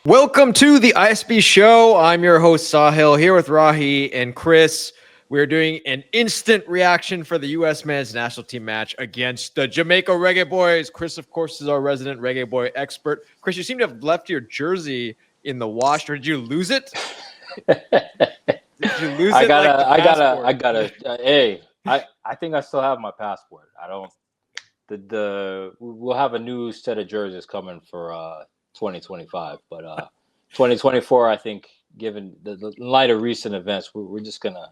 Welcome to the ISB show. I'm your host, Sahil, here with Rahi and Chris. We're doing an instant reaction for the U.S. men's national team match against the Jamaica Reggae Boyz. Chris, of course, is our resident Reggae Boy expert. Chris, you seem to have left your jersey in the wash, or did you lose it? Did you lose it? Hey, I think I still have my passport. I don't. We'll have a new set of jerseys coming for 2025, but 2024, I think, given the light of recent events, we're just gonna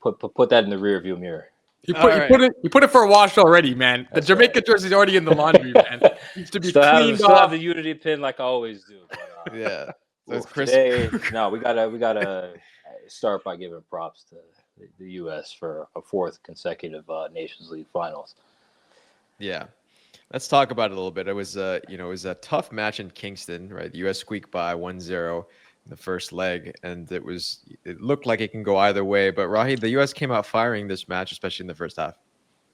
put that in the rearview mirror. You put it for a wash already, man. The Jamaica jersey's already in the laundry, man. It needs to be cleaned still off. have the unity pin like I always do. But, yeah. So today, no, we gotta start by giving props to the U.S. for a fourth consecutive Nations League finals. Yeah. Let's talk about it a little bit. It was it was a tough match in Kingston, right? The U.S. squeaked by 1-0 in the first leg, and it looked like it can go either way. But Rahi, the U.S. came out firing this match, especially in the first half.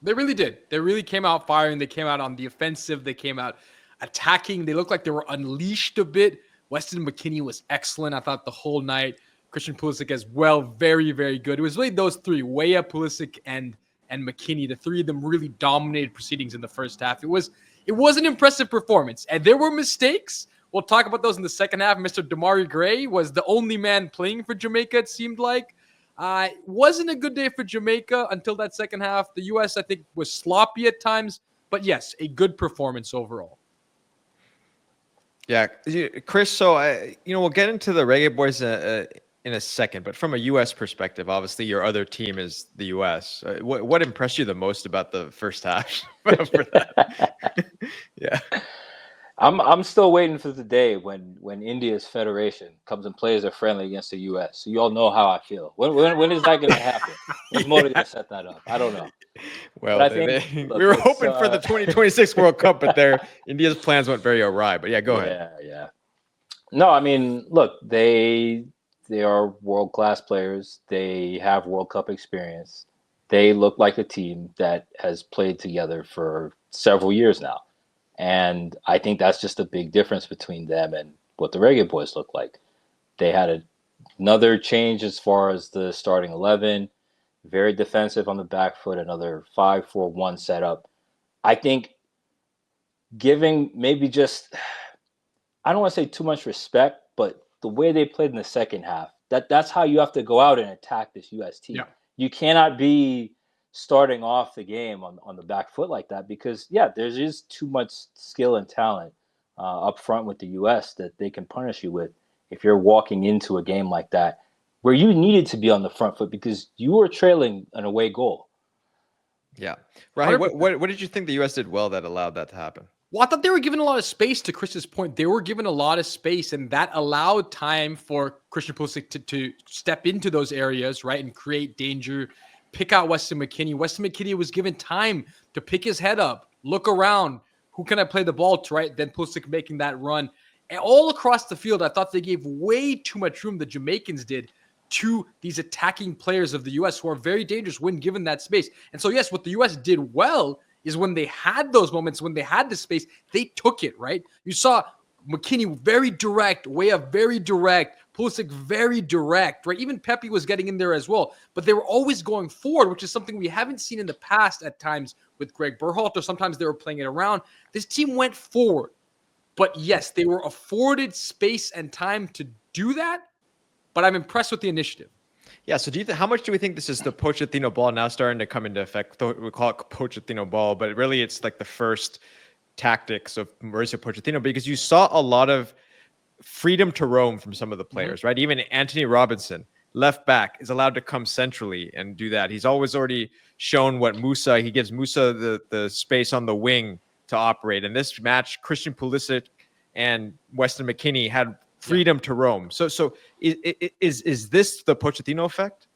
They really did. They really came out firing. They came out on the offensive. They came out attacking. They looked like they were unleashed a bit. Weston McKennie was excellent, I thought, the whole night. Christian Pulisic as well, very, very good. It was really those three, Weah, Pulisic, and McKennie. The three of them really dominated proceedings in the first half. It was an impressive performance, and there were mistakes. We'll talk about those in the second half. Mr. Demarai Gray was the only man playing for Jamaica, it seemed like. It wasn't a good day for Jamaica until that second half. The U.S., I think, was sloppy at times, but yes, a good performance overall. Yeah, Chris, so we'll get into the Reggae Boyz in a second, but from a U.S. perspective, obviously your other team is the U.S. What impressed you the most about the first half? For that? Yeah, I'm still waiting for the day when India's federation comes and plays a friendly against the U.S. So you all know how I feel. When is that going to happen? What's Modi going to set that up? I don't know. Well, we were hoping for the 2026 World Cup, but India's plans went very awry. But yeah, go ahead. Yeah. No, I mean, look, they are world-class players. They have World Cup experience. They look like a team that has played together for several years now. And I think that's just a big difference between them and what the Reggae Boyz look like. They had another change as far as the starting 11, very defensive on the back foot, another 5-4-1 setup. I think giving maybe just, I don't want to say too much respect, but the way they played in the second half, that's how you have to go out and attack this U.S. team. Yeah. You cannot be starting off the game on the back foot like that because, there's just too much skill and talent up front with the U.S. that they can punish you with if you're walking into a game like that where you needed to be on the front foot because you were trailing an away goal. Yeah. Right. What did you think the U.S. did well that allowed that to happen? Well, I thought they were given a lot of space, to Chris's point. They were given a lot of space, and that allowed time for Christian Pulisic to step into those areas, right, and create danger, pick out Weston McKennie. Weston McKennie was given time to pick his head up, look around. Who can I play the ball to, right? Then Pulisic making that run. And all across the field, I thought they gave way too much room, the Jamaicans did, to these attacking players of the U.S. who are very dangerous when given that space. And so, yes, what the U.S. did well is when they had those moments, when they had the space, they took it, right? You saw McKennie very direct, Weah very direct, Pulisic very direct, right? Even Pepe was getting in there as well. But they were always going forward, which is something we haven't seen in the past at times with Greg Berhalter, or sometimes they were playing it around. This team went forward. But yes, they were afforded space and time to do that, but I'm impressed with the initiative. Yeah, so how much do we think this is the Pochettino ball now starting to come into effect? We call it Pochettino ball, but really it's like the first tactics of Mauricio Pochettino because you saw a lot of freedom to roam from some of the players, right? Even Anthony Robinson, left back, is allowed to come centrally and do that. He's already shown what he gives Musa the space on the wing to operate. In this match, Christian Pulisic and Weston McKennie had freedom to roam. So is this the Pochettino effect?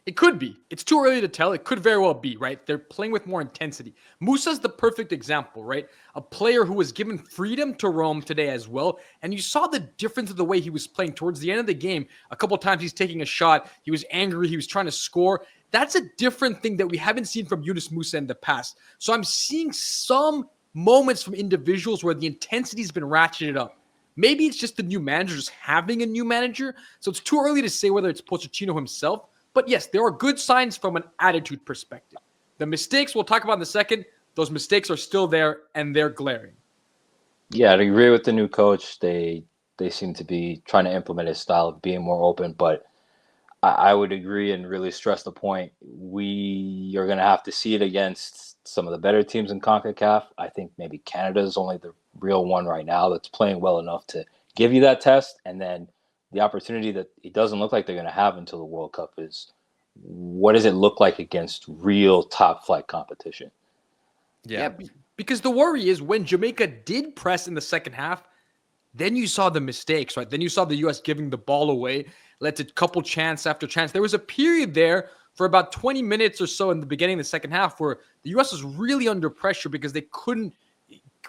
It could be. It's too early to tell. It could very well be, right? They're playing with more intensity. Musa's the perfect example, right? A player who was given freedom to roam today as well. And you saw the difference of the way he was playing towards the end of the game. A couple of times he's taking a shot. He was angry. He was trying to score. That's a different thing that we haven't seen from Yunus Musa in the past. So I'm seeing some moments from individuals where the intensity's been ratcheted up. Maybe it's just the new manager just having a new manager. So it's too early to say whether it's Pochettino himself. But yes, there are good signs from an attitude perspective. The mistakes we'll talk about in a second, those mistakes are still there and they're glaring. Yeah, I agree with the new coach. They seem to be trying to implement his style of being more open, but I would agree and really stress the point. We are going to have to see it against some of the better teams in CONCACAF. I think maybe Canada is only the real one right now that's playing well enough to give you that test. And then the opportunity that it doesn't look like they're going to have until the World Cup is, what does it look like against real top flight competition? Yeah, because the worry is when Jamaica did press in the second half, then you saw the mistakes, right? Then you saw the U.S. giving the ball away, led to a couple chance after chance. There was a period there for about 20 minutes or so in the beginning of the second half where the U.S. was really under pressure because they couldn't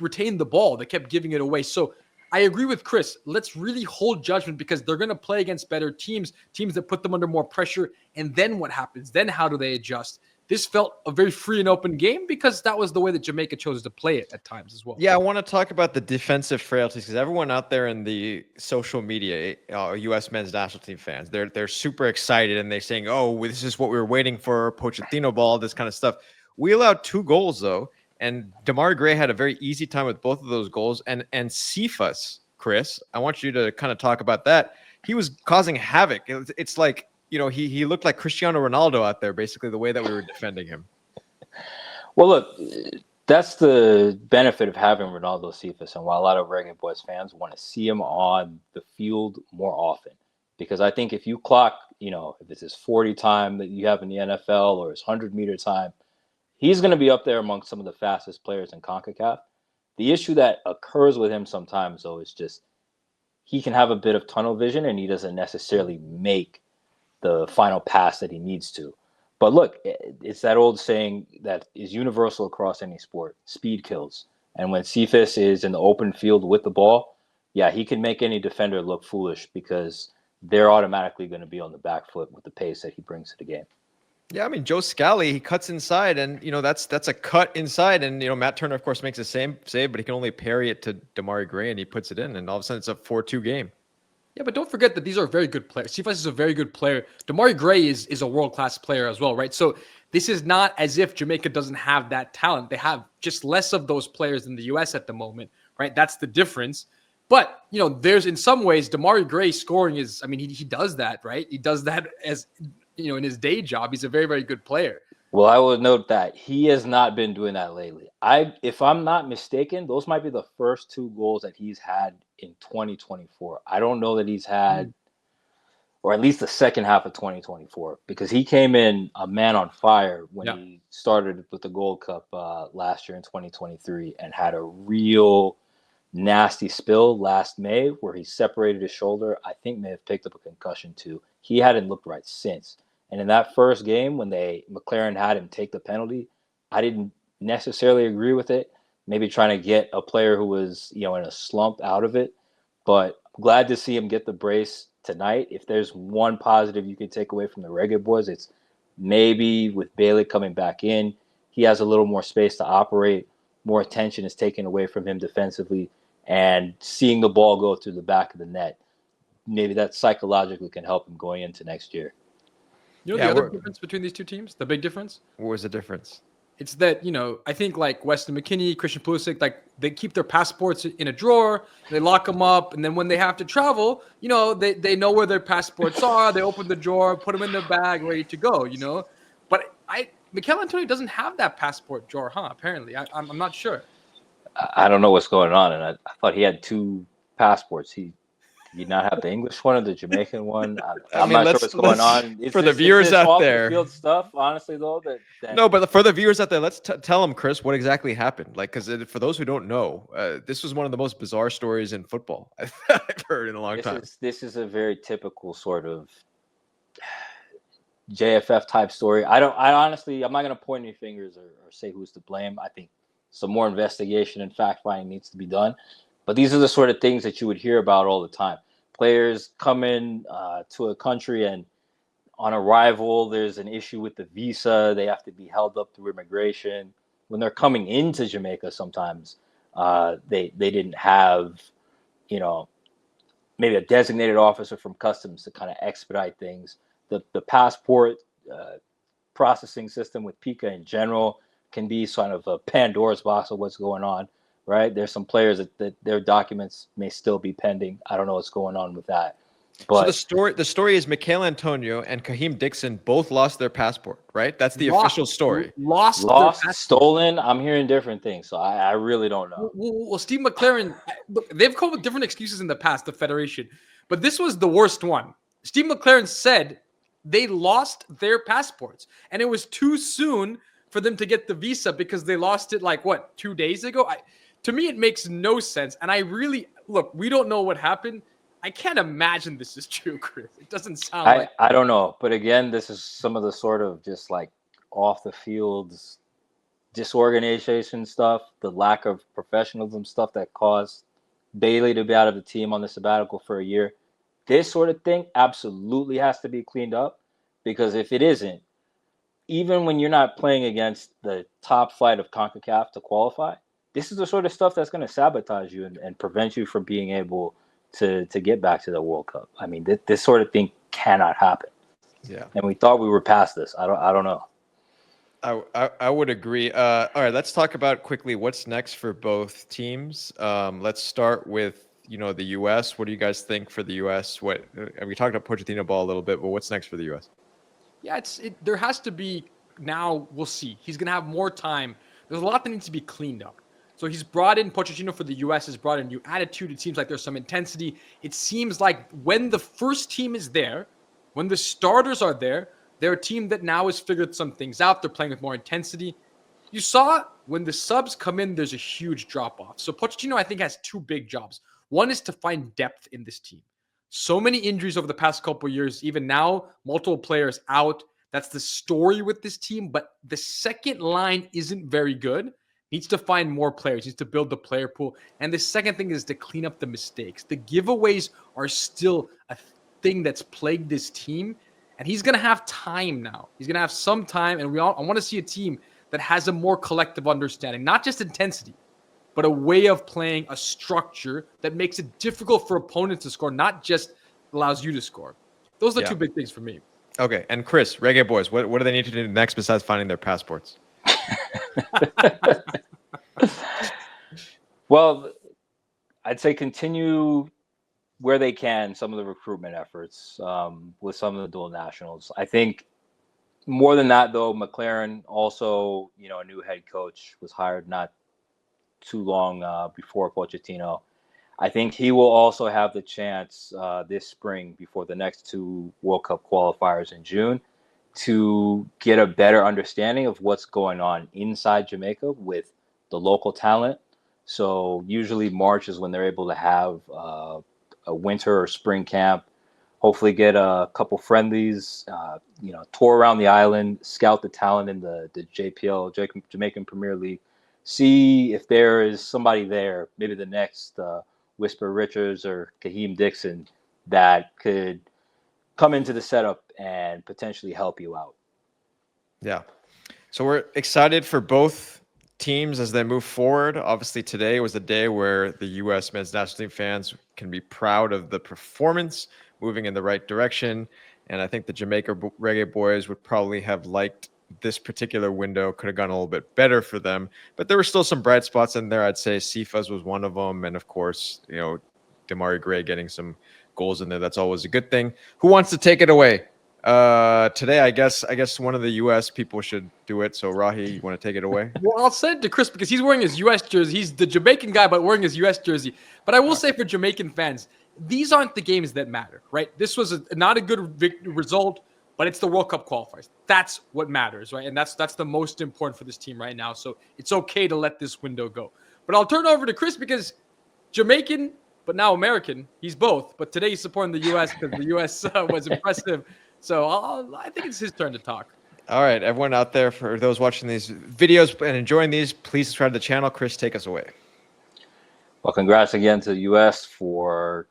retain the ball. They kept giving it away. So I agree with Chris. Let's really hold judgment because they're going to play against better teams that put them under more pressure. And then what happens? Then how do they adjust? This felt a very free and open game because that was the way that Jamaica chose to play it at times as well. Yeah, I want to talk about the defensive frailties because everyone out there in the social media, U.S. men's national team fans, they're super excited and they're saying, "Oh, this is what we were waiting for, Pochettino ball, this kind of stuff." We allowed 2 goals though, and Demarai Gray had a very easy time with both of those goals. And Cephas, Chris, I want you to kind of talk about that. He was causing havoc. It's like, you know, he looked like Cristiano Ronaldo out there, basically, the way that we were defending him. Well, look, that's the benefit of having Ronaldo Cephas, and why a lot of Reggae Boyz fans want to see him on the field more often. Because I think if you clock, you know, if it's his 40 time that you have in the NFL or his 100-meter time, he's going to be up there among some of the fastest players in CONCACAF. The issue that occurs with him sometimes, though, is just he can have a bit of tunnel vision and he doesn't necessarily make the final pass that he needs to. But look, it's that old saying that is universal across any sport: speed kills. And when Cephas is in the open field with the ball, yeah, he can make any defender look foolish because they're automatically going to be on the back foot with the pace that he brings to the game. Yeah, I mean, Joe Scally, he cuts inside, and, you know, that's a cut inside. And, you know, Matt Turner, of course, makes the same save, but he can only parry it to Demarai Gray, and he puts it in. And all of a sudden, it's a 4-2 game. Yeah, but don't forget that these are very good players. Cephas is a very good player. Demarai Gray is a world-class player as well, right? So this is not as if Jamaica doesn't have that talent. They have just less of those players in the U.S. at the moment, right? That's the difference. But, you know, there's in some ways, Demarai Gray scoring is, I mean, he does that, right? He does that as, you know, in his day job. He's a very, very good player. Well, I will note that he has not been doing that lately. If I'm not mistaken, those might be the first 2 goals that he's had in 2024. I don't know that he's had, or at least the second half of 2024, because he came in a man on fire when he started with the Gold Cup last year in 2023 and had a real nasty spill last May where he separated his shoulder. I think may have picked up a concussion too. He hadn't looked right since. And in that first game when McLaren had him take the penalty, I didn't necessarily agree with it. Maybe trying to get a player who was, you know, in a slump out of it. But glad to see him get the brace tonight. If there's one positive you can take away from the Reggae Boyz, it's maybe with Bailey coming back in, he has a little more space to operate. More attention is taken away from him defensively, and seeing the ball go through the back of the net, maybe that psychologically can help him going into next year. You know the other difference between these 2 teams? The big difference? What was the difference? It's that, you know, I think like Weston McKennie, Christian Pulisic, like they keep their passports in a drawer, they lock them up, and then when they have to travel, you know, they know where their passports are. They open the drawer, put them in their bag, ready to go, you know. But Mikel Antonio doesn't have that passport drawer, huh? Apparently, I'm not sure. I don't know what's going on, and I thought he had 2 passports. Did you not have the English one or the Jamaican one? I'm not sure what's going on. For the viewers out there, field stuff, honestly, though. No, but for the viewers out there, let's tell them, Chris, what exactly happened. Like, because for those who don't know, this was one of the most bizarre stories in football I've heard in a long time. This is a very typical sort of JFF type story. I'm not going to point any fingers or say who's to blame. I think some more investigation and fact finding needs to be done. But these are the sort of things that you would hear about all the time. Players come in to a country, and on arrival, there's an issue with the visa. They have to be held up through immigration. When they're coming into Jamaica, sometimes they didn't have, you know, maybe a designated officer from customs to kind of expedite things. The passport processing system with PICA in general can be sort of a Pandora's box of what's going on, right? There's some players that their documents may still be pending. I don't know what's going on with that. But So the story is Mikel Antonio and Kahim Dixon both lost their passport, right? That's the official story. Lost, stolen. I'm hearing different things, so I really don't know. Well, Steve McLaren, look, they've come with different excuses in the past, the Federation, but this was the worst one. Steve McLaren said they lost their passports, and it was too soon for them to get the visa because they lost it 2 days ago. To me, it makes no sense, and I really look. We don't know what happened. I can't imagine this is true, Chris. It doesn't sound like. I don't know, but again, this is some of the sort of just like off the fields disorganization stuff, the lack of professionalism stuff that caused Bailey to be out of the team on the sabbatical for a year. This sort of thing absolutely has to be cleaned up, because if it isn't, even when you're not playing against the top flight of CONCACAF to qualify, this is the sort of stuff that's going to sabotage you and prevent you from being able to get back to the World Cup. I mean, this sort of thing cannot happen. Yeah. And we thought we were past this. I don't know. I would agree. All right, let's talk about quickly what's next for both teams. Let's start with the U.S. What do you guys think for the U.S.? We talked about Pochettino ball a little bit, but what's next for the U.S.? Yeah, there has to be now. We'll see. He's gonna have more time. There's a lot that needs to be cleaned up. So he's brought in Pochettino for the U.S. has brought a new attitude. It seems like there's some intensity. It seems like when the first team is there, when the starters are there, they're a team that now has figured some things out. They're playing with more intensity. You saw when the subs come in, there's a huge drop-off. So Pochettino, I think, has two big jobs. One is to find depth in this team. So many injuries over the past couple of years. Even now, multiple players out. That's the story with this team. But the second line isn't very good. Needs to find more players. Needs to build the player pool. And the second thing is to clean up the mistakes. The giveaways are still a thing that's plagued this team. And he's going to have time now. He's going to have some time. And I want to see a team that has a more collective understanding. Not just intensity, but a way of playing, a structure that makes it difficult for opponents to score, not just allows you to score. Those are the two big things for me. Okay. And Chris, Reggae Boyz, what do they need to do next besides finding their passports? Well, I'd say continue where they can some of the recruitment efforts with some of the dual nationals. I think more than that, though, McLaren also, a new head coach was hired not too long before Pochettino. I think he will also have the chance this spring before the next two World Cup qualifiers in June to get a better understanding of what's going on inside Jamaica with the local talent. So usually March is when they're able to have a winter or spring camp, hopefully get a couple friendlies, tour around the island, scout the talent in the JPL, Jamaican Premier League, see if there is somebody there, maybe the next Whisper Richards or Kahim Dixon, that could come into the setup and potentially help you out. Yeah. So we're excited for both teams as they move forward. Obviously, today was a day where the U.S. men's national team fans can be proud of the performance, moving in the right direction. And I think the Jamaica Reggae Boyz would probably have liked this particular window, could have gone a little bit better for them. But there were still some bright spots in there. I'd say Sifas was one of them. And of course, Demarai Gray getting some goals in there. That's always a good thing. Who wants to take it away? Today, I guess one of the U.S. people should do it. So, Rahi, you want to take it away? Well, I'll send it to Chris because he's wearing his U.S. jersey. He's the Jamaican guy, but wearing his U.S. jersey. But I will say for Jamaican fans, these aren't the games that matter, right? This was not a good result, but it's the World Cup qualifiers. That's what matters, right? And that's the most important for this team right now. So it's okay to let this window go. But I'll turn over to Chris because Jamaican, but now American. He's both. But today he's supporting the U.S. because the U.S. was impressive. So I think it's his turn to talk. All right, everyone out there, for those watching these videos and enjoying these, please subscribe to the channel. Chris, take us away. Well, congrats again to the U.S. for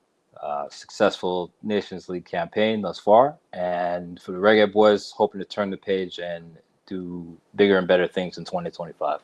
successful Nations League campaign thus far. And for the Reggae Boyz, hoping to turn the page and do bigger and better things in 2025.